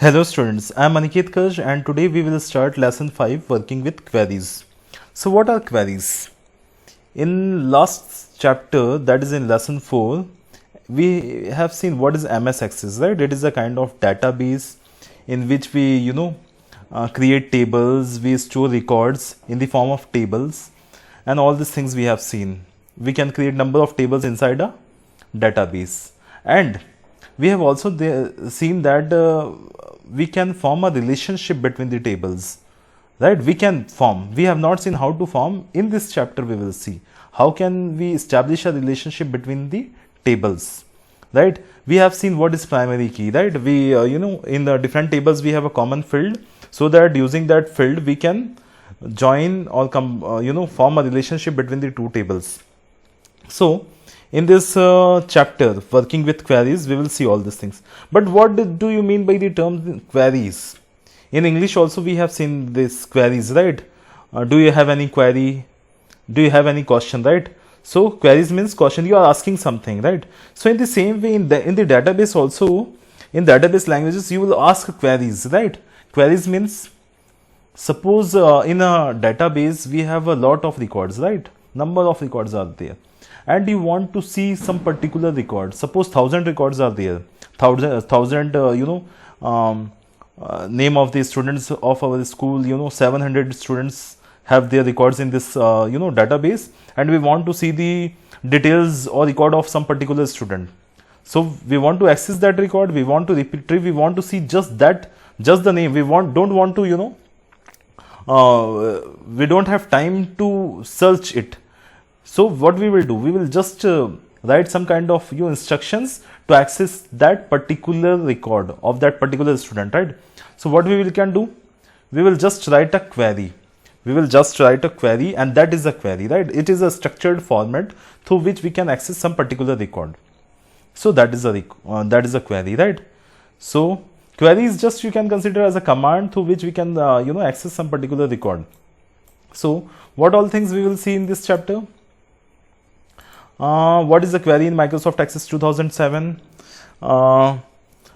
Hello students, I am Aniket Kaj and today we will start lesson 5 working with queries. So what are queries? In last chapter, that is in lesson 4, we have seen what is MS Access, right? It is a kind of database in which we create tables, we store records in the form of tables, and all these things we have seen. We can create number of tables inside a database, and we have also seen that we can form a relationship between the tables, right? We have not seen how to form. In this chapter we will see how can we establish a relationship between the tables, right? We have seen what is primary key, right? We in the different tables we have a common field, so that using that field we can join or form a relationship between the two tables. So in this chapter, working with queries, we will see all these things. But what do you mean by the term queries? In English also we have seen this queries, right? Do you have any query? Do you have any question, right? So queries means question, you are asking something, right? So in the same way, in the database also, in database languages, you will ask queries, right? Queries means, suppose in a database we have a lot of records, right? Number of records are there, and you want to see some particular record. Suppose 1000 records are there, thousand name of the students of our school, 700 students have their records in this database, and we want to see the details or record of some particular student. So we want to access that record, we want to retrieve, we want to see just the name. We don't want to we don't have time to search it. So what we will do, we will just write some kind of instructions to access that particular record of that particular student, right? So what we can do, we will just write a query. We will just write a query, and that is a query, right? It is a structured format through which we can access some particular record. So that is a query, right? So query is just, you can consider as a command through which we can access some particular record. So what all things we will see in this chapter? What is the query in Microsoft Access 2007?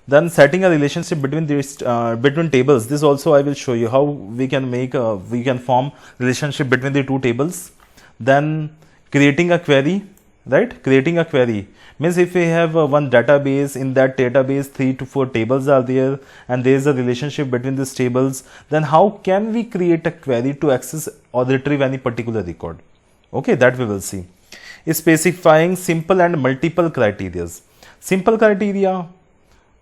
Then setting a relationship between between tables. This also I will show you how we can form relationship between the two tables. Then creating a query, right? Creating a query means if we have one database, in that database 3 to 4 tables are there, and there is a relationship between these tables, then how can we create a query to access or retrieve any particular record? Okay, that we will see. Specifying simple and multiple criteria. Simple criteria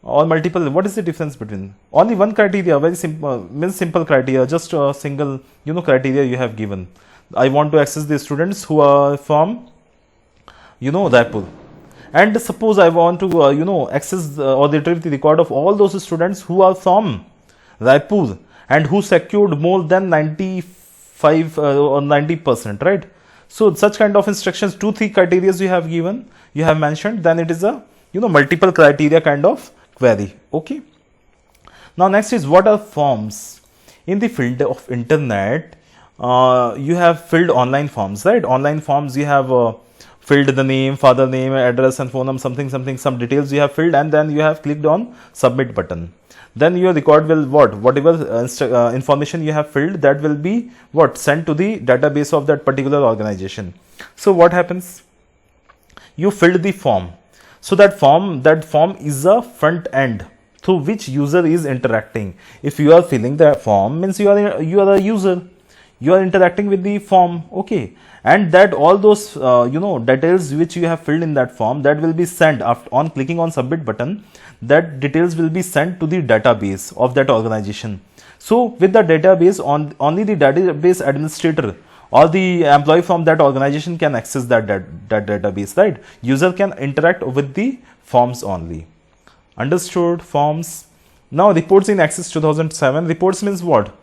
or multiple, what is the difference between? Only one criteria, very simple, means simple criteria, just a single criteria you have given. I want to access the students who are from Raipur, and suppose I want to access or retrieve the record of all those students who are from Raipur and who secured more than 95 or 90%, right? So such kind of instructions, 2-3 criteria you have given, you have mentioned, then it is a multiple criteria kind of query. Okay. Now next is, what are forms? In the field of internet, you have filled online forms, right? Online forms, you have filled the name, father name, address and phone number, something, some details you have filled, and then you have clicked on submit button. Then your record will whatever information you have filled, that will be sent to the database of that particular organization. So what happens? You filled the form. So that form is a front end through which user is interacting. If you are filling the form, means you are a user. You are interacting with the form, okay, and that all those details which you have filled in that form, that will be sent on clicking on submit button. That details will be sent to the database of that organization. So with the database, only the database administrator or the employee from that organization can access that database, right? User can interact with the forms only. Understood? Forms. Now reports in Access 2007. Reports means what?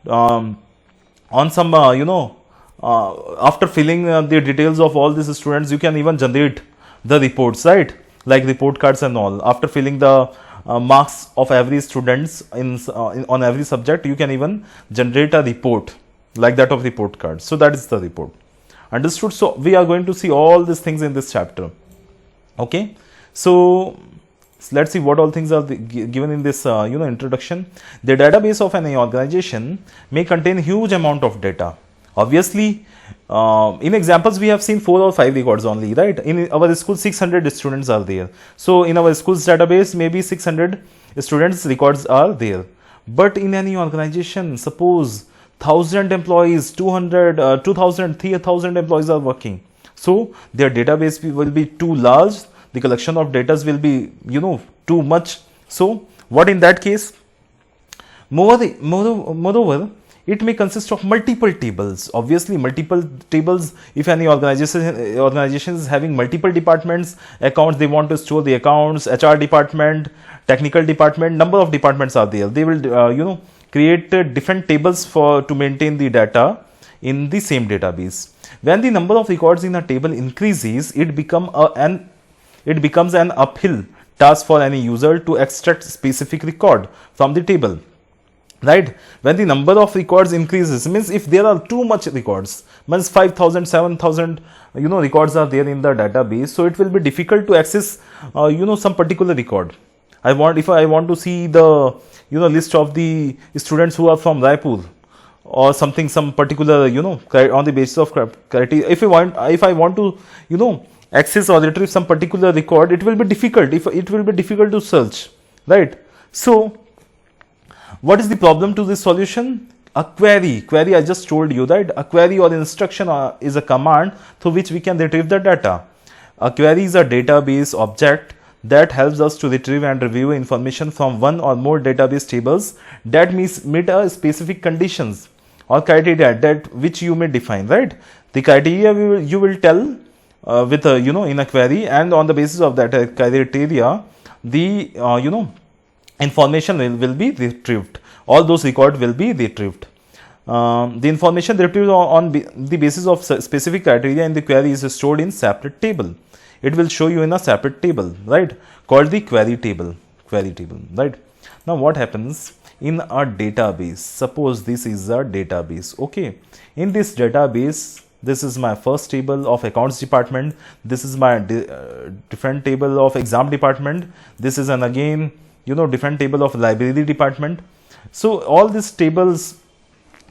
On some after filling the details of all these students, you can even generate the reports, right? Like report cards and all. After filling the marks of every students on every subject, you can even generate a report like that of report cards. So that is the report. Understood? So we are going to see all these things in this chapter. Okay. So So let's see what all things are given in this introduction. The database of any organization may contain huge amount of data. Obviously, in examples we have seen 4 or 5 records only, right? In our school 600 students are there. So in our school's database maybe 600 students records are there. But in any organization, suppose 1000 employees, 200, 2000, 3000 employees are working. So their database will be too large. The collection of data will be, too much. So what in that case? Moreover, it may consist of multiple tables. Obviously, multiple tables. If any organization is having multiple departments, accounts, they want to store the accounts, HR department, technical department, number of departments are there. They will, create different tables to maintain the data in the same database. When the number of records in a table increases, it becomes an uphill task for any user to extract specific record from the table. Right? When the number of records increases, means if there are too much records, means 5,000, 7,000, records are there in the database, so it will be difficult to access, some particular record. If I want to see the, list of the students who are from Raipur or something, some particular, on the basis of criteria. If I want to, access or retrieve some particular record, it will be difficult. It will be difficult to search, right? So what is the problem to this solution? A query. I just told you that a query or instruction is a command through which we can retrieve the data. A query is a database object that helps us to retrieve and review information from one or more database tables that meet a specific conditions or criteria that which you may define, right? The criteria you will tell with a, in a query, and on the basis of that criteria, the information will be retrieved. All those records will be retrieved. The information retrieved on the basis of specific criteria in the query is stored in separate table. It will show you in a separate table, right? Called the query table, right? Now what happens in a database? Suppose this is a database, okay? In this database, this is my first table of accounts department. This is my different table of exam department. This is again, different table of library department. So all these tables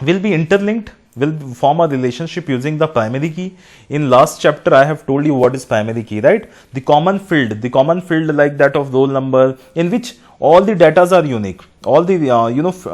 will be interlinked, will form a relationship using the primary key. In last chapter, I have told you what is primary key, right? The common field like that of roll number, in which all the datas are unique. All the,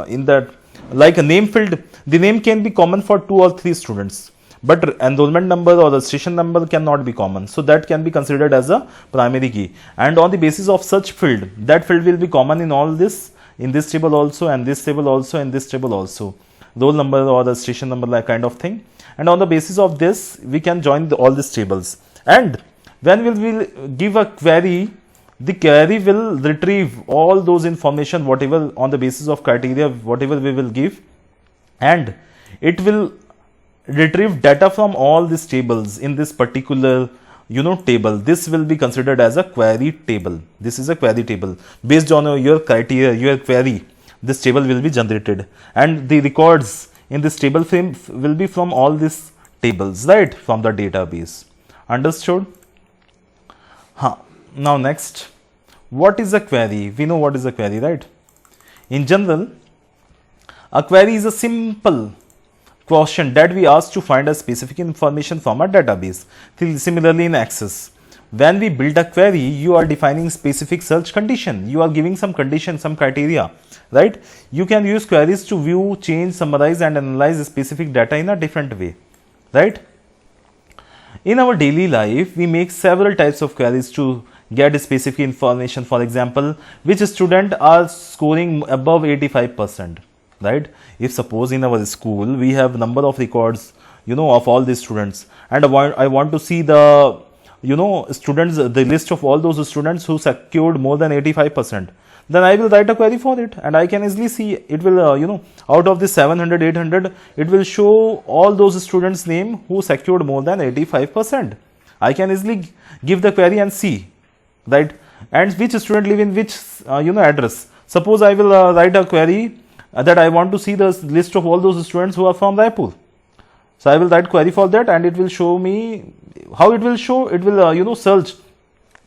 in that, like a name field, the name can be common for 2 or 3 students. But enrollment number or the station number cannot be common. So that can be considered as a primary key. And on the basis of such field, that field will be common in all this, in this table also, and this table also, and this table also. Roll number or the station number, like kind of thing. And on the basis of this, we can join all these tables. And when we will give a query, the query will retrieve all those information, whatever on the basis of criteria, whatever we will give. And it will retrieve data from all these tables in this particular table. This will be considered as a query table. This is a query table. Based on your criteria, your query, this table will be generated, and the records in this table frame will be from all these tables, right, from the database. Understood? Now next, what is a query? We know what is a query, right? In general, a query is a simple question that we ask to find a specific information from a database. Similarly, in Access, when we build a query, you are defining specific search condition. You are giving some condition, some criteria, right? You can use queries to view, change, summarize, and analyze specific data in a different way, right? In our daily life, we make several types of queries to get specific information. For example, which student are scoring above 85%. Right? If suppose in our school we have number of records, of all these students, and I want to see the, students, the list of all those students who secured more than 85%, then I will write a query for it, and I can easily see it will, out of the 700, 800, it will show all those students' name who secured more than 85%. I can easily give the query and see, right? And which student live in which, address. Suppose I will write a query that I want to see the list of all those students who are from Raipur. So I will write query for that, and it will show me how it will show. It will search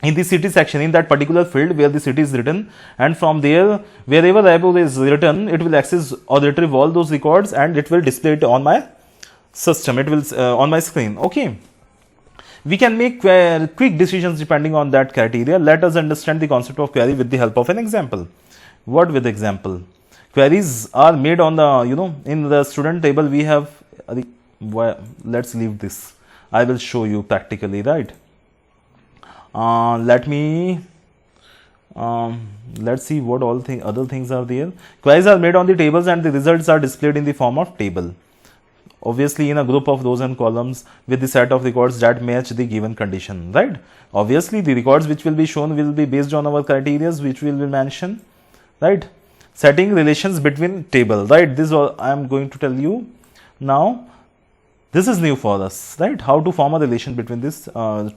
in the city section, in that particular field where the city is written, and from there, wherever Raipur is written, it will access or retrieve all those records and it will display it on my system, it will on my screen. Okay, we can make quick decisions depending on that criteria. Let us understand the concept of query with the help of an example. What with example? Queries are made on the, in the student table we have, let's leave this. I will show you practically, right? Let's see what all other things are there. Queries are made on the tables and the results are displayed in the form of table. Obviously in a group of rows and columns with the set of records that match the given condition, right? Obviously the records which will be shown will be based on our criteria which will be mentioned, right? Setting relations between table, right? This is all I am going to tell you now. This is new for us, right? How to form a relation between these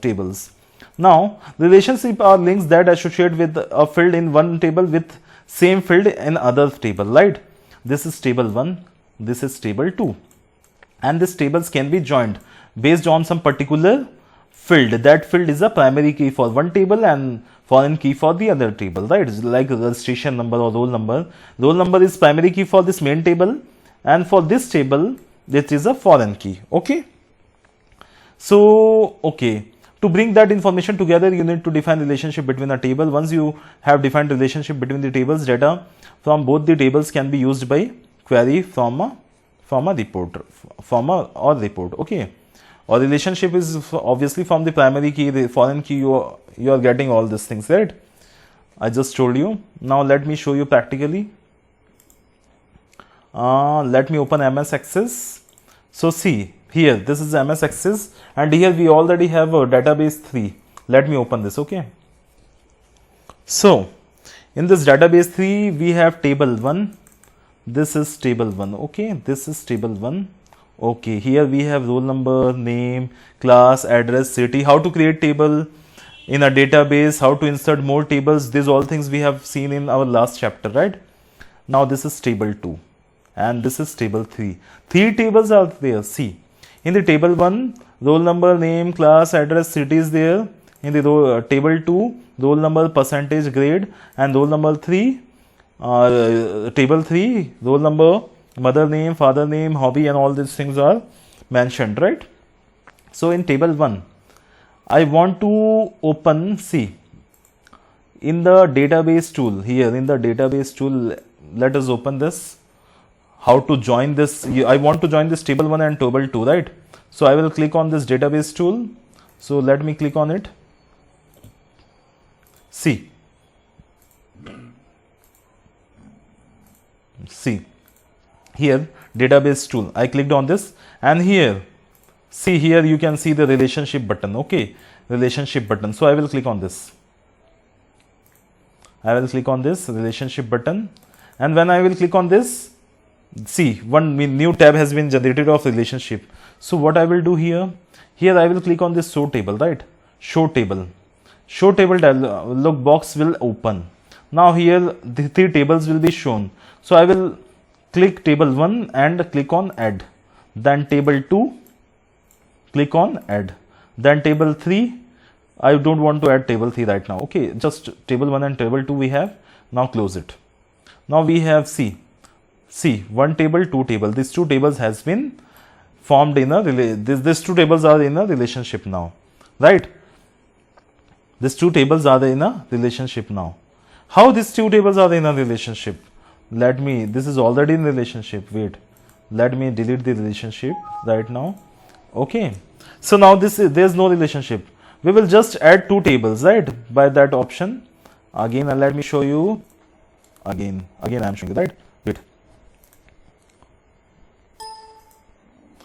tables. Now, relationship are links that associate with a field in one table with same field in other table, right? This is table 1, this is table 2. And these tables can be joined based on some particular field. That field is a primary key for one table and foreign key for the other table, right? It's like registration number or roll number. Roll number is primary key for this main table, and for this table, this is a foreign key. Okay. So, okay. To bring that information together, you need to define relationship between a table. Once you have defined relationship between the tables, data from both the tables can be used by query from a report, report. Okay. Or relationship is obviously from the primary key, the foreign key. You are getting all these things, right? I just told you. Now let me show you practically. Let me open MS Access. So see. Here, this is MS Access, and here we already have a database 3. Let me open this, okay. So, in this database 3, we have table 1. This is table 1, okay. This is table 1. Okay, here we have roll number, name, class, address, city, how to create table in a database, how to insert more tables. These all things we have seen in our last chapter, right? Now, this is table 2, and this is table 3. 3 tables are there, see. In the table 1, roll number, name, class, address, city is there. In the table 2, roll number, percentage, grade, and roll number 3, table 3, roll number, mother name, father name, hobby, and all these things are mentioned, right? So in table 1, I want to open, see, in the database tool, here in the database tool, let us open this. How to join this? I want to join this table 1 and table 2, right? So I will click on this database tool. So let me click on it. See, here database tool. I clicked on this, and here, see, here you can see the relationship button. Okay, relationship button. So I will click on this. I will click on this relationship button, and when I will click on this, see, one new tab has been generated of relationship. So what I will do here I will click on this show table, right? Show table dialog box will open. Now here the 3 tables will be shown. So I will click table 1 and click on add. Then table 2, click on add. Then table 3, I don't want to add table 3 right now. Okay, just table 1 and table 2 we have. Now close it. Now we have see, one table, 2 table. These 2 tables has been formed in a these 2 tables are in a relationship now, right? These 2 tables are in a relationship now. How these 2 tables are in a relationship? This is already in relationship. Wait, let me delete the relationship right now. Okay, so now there's no relationship. We will just add 2 tables, right? By that option. Again, let me show you. Again, I am showing you, right? Wait.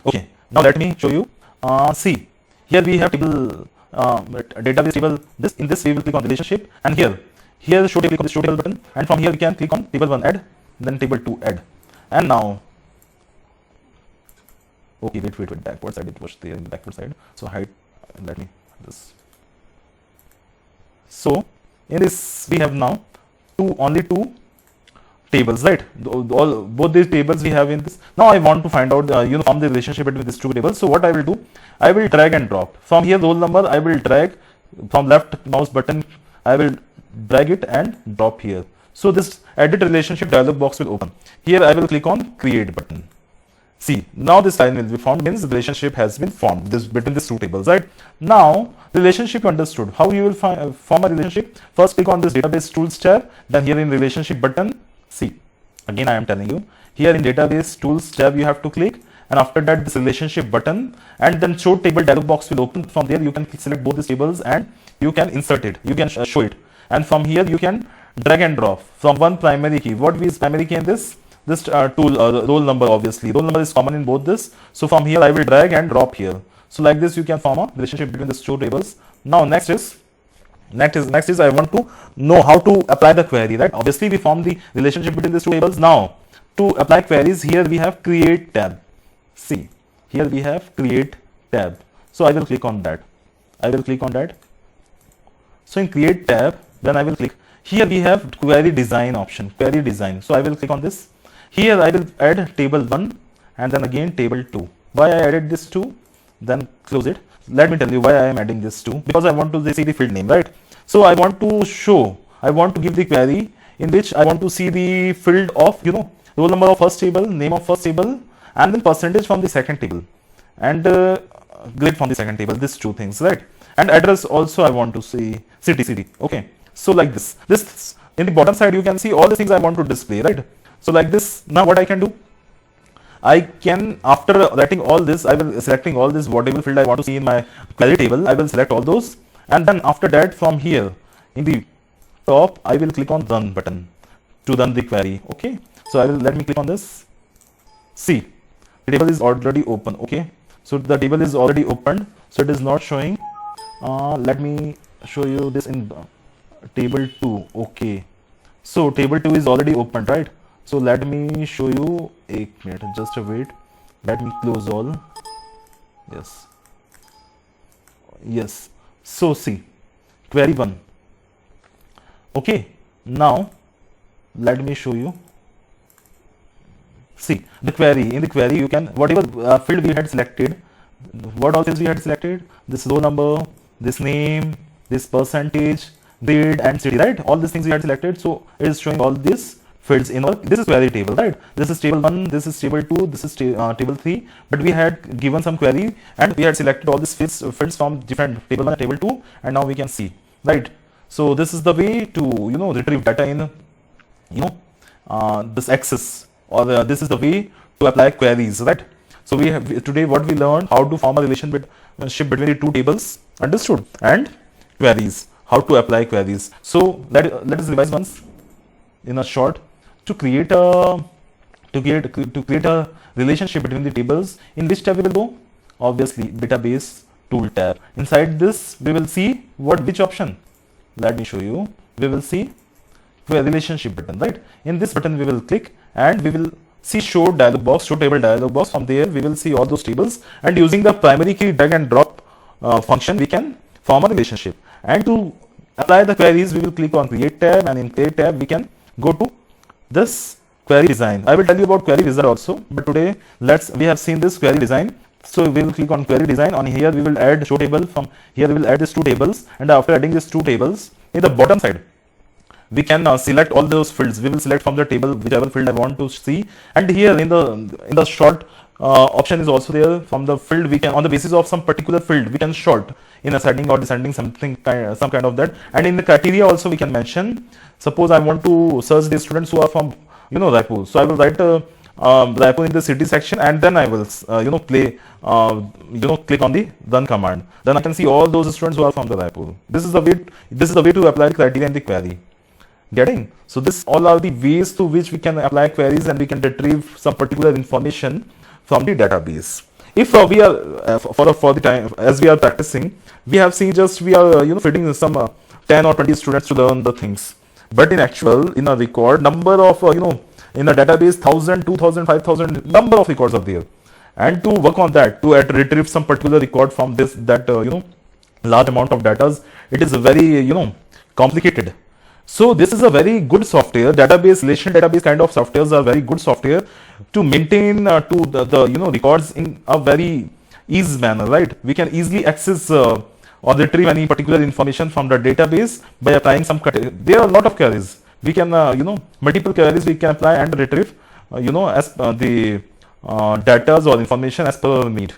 Okay, now let me show you. See, here we have table, database table. In this we will click on relationship, and here show table, click on the show table button, and from here we can click on table 1 add, then table 2 add, and now. Okay, wait, backwards. I did push there in the backward side. So hide. Let me this. So in this we have now only two tables, right? Both these tables we have in this. Now I want to find out from the relationship between these 2 tables. So what I will do, I will drag and drop from here roll number. I will drag from left mouse button, I will drag it and drop here. So this edit relationship dialog box will open. Here I will click on create button. See, now this line will be formed, means the relationship has been formed this between these two tables, right? Now the relationship understood. How you will form a relationship? First click on this database tools tab, then here in relationship button, see, again I am telling you, here in database tools tab you have to click, and after that this relationship button, and then show table dialog box will open. From there you can select both these tables and you can insert it, you can show it, and from here you can drag and drop from one primary key. What is primary key in this tool? Roll number, obviously roll number is common in both this. So from here I will drag and drop here. So like this you can form a relationship between these two tables. Now next is I want to know how to apply the query, right? Obviously we form the relationship between these two tables. Now to apply queries, here we have create tab. See, here we have create tab. So I will click on that. So in create tab, then I will click. Here we have query design option, query design. So I will click on this. Here I will add table 1 and then again table 2. Why I added this 2? Then close it. Let me tell you why I am adding this 2. Because I want to see the field name, right? So I want to give the query in which I want to see the field of, roll number of first table, name of first table, and then percentage from the second table, and grade from the second table. These two things, right? And address also I want to see city. Okay. So like this in the bottom side you can see all the things I want to display, right? So like this. Now what I can do, I can, after writing all this, I will selecting all this whatever field I want to see in my query table, I will select all those, and then after that from here in the top I will click on run button to run the query. Okay. So let me click on this. See, the table is already open. Okay. So the table is already opened, so it is not showing. Let me show you this in table 2. Okay, so table 2 is already opened, right? So let me show you. A minute, just wait, let me close all. Yes, so see, query 1. Okay, now let me show you. See, in the query you can, whatever field we had selected, what all fields we had selected, this row number, this name, this percentage, grade, and city, right? All these things we had selected. So it is showing all these fields in our, this is query table, right? This is table 1, this is table 2, this is table 3, but we had given some query and we had selected all these fields from different table 1 and table 2, and now we can see, right? So this is the way to retrieve data in this access, or this is the way to apply queries, right? So we have today what we learned, how to form a relationship between the two tables, understood, and queries, how to apply queries. So let us revise once in a short. To create a relationship between the tables, in which tab we will go? Obviously database tool tab. Inside this we will see which option. Let me show you. We will see relationship button, right? In this button we will click and we will see show table dialog box. From there we will see all those tables, and using the primary key drag and drop function we can form a relationship. And to apply the queries we will click on create tab, and in create tab we can go to this query design. I will tell you about query wizard also, but today we have seen this query design. So we will click on query design. On here we will add show table. From here we will add these two tables, and after adding these two tables, in the bottom side we can select all those fields. We will select from the table whichever field I want to see, and here in the short option is also there. From the field we can, on the basis of some particular field, we can sort in ascending or descending, some kind of that. And in the criteria also we can mention, suppose I want to search the students who are from Raipur, so I will write Raipur in the city section, and then I will click on the run command. Then I can see all those students who are from the Raipur. This is the way to apply the criteria in the query. Getting? So this all are the ways through which we can apply queries, and we can retrieve some particular information from the database. If we are for the time as we are practicing, we have seen we are fitting some 10 or 20 students to learn the things, but in actual, in a record, number of in a database, 1000, 2000, 5000 number of records are there, and to work on that, to retrieve some particular record from that large amount of data, it is very complicated. So this is a very good software. Relational database kind of softwares are very good software to maintain the records in a very easy manner, right? We can easily access or retrieve any particular information from the database by applying some there are a lot of queries. We can multiple queries we can apply and retrieve as the data or information as per our need.